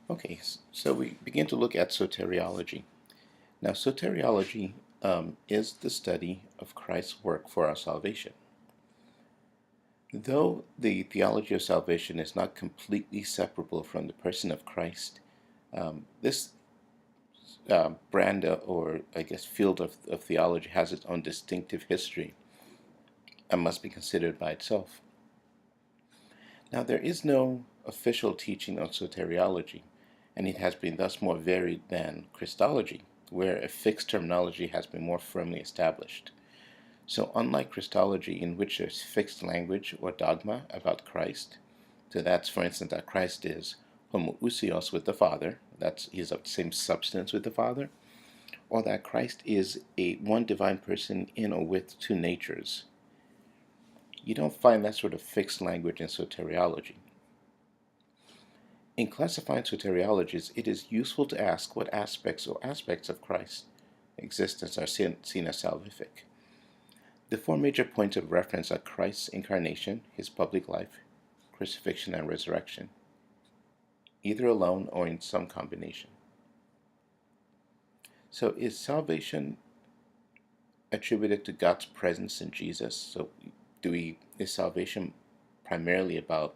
Okay, so we begin to look at soteriology. Now, soteriology is the study of Christ's work for our salvation. Though the theology of salvation is not completely separable from the person of Christ, this brand or I guess field of theology has its own distinctive history and must be considered by itself. Now, there is no official teaching on soteriology, and it has been thus more varied than Christology, where a fixed terminology has been more firmly established. So, unlike Christology, in which there's fixed language or dogma about Christ, so that's, for instance, that Christ is homoousios with the Father, that's he is of the same substance with the Father, or that Christ is a one divine person in or with two natures. You don't find that sort of fixed language in soteriology. In classifying soteriologies, it is useful to ask what aspects of Christ's existence are seen as salvific. The four major points of reference are Christ's incarnation, his public life, crucifixion, and resurrection, either alone or in some combination. So is salvation attributed to God's presence in Jesus? So is salvation primarily about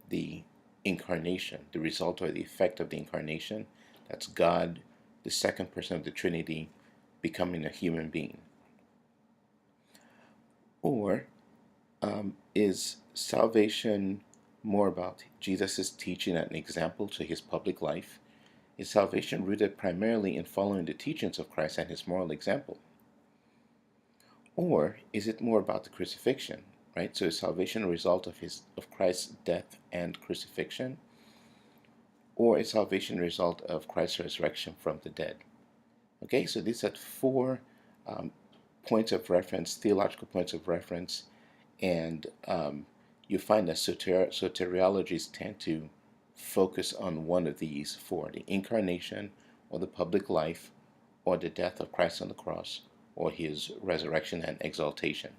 the incarnation, the result or the effect of the incarnation? That's God, the second person of the Trinity, becoming a human being. Or is salvation more about Jesus' teaching and example to his public life? Is salvation rooted primarily in following the teachings of Christ and his moral example? Or is it more about the crucifixion, right? So is salvation a result of Christ's death and crucifixion? Or is salvation a result of Christ's resurrection from the dead? Okay, so these are four points of reference, theological points of reference, and you find that soteriologies tend to focus on one of these four: the incarnation, or the public life, or the death of Christ on the cross, or his resurrection and exaltation.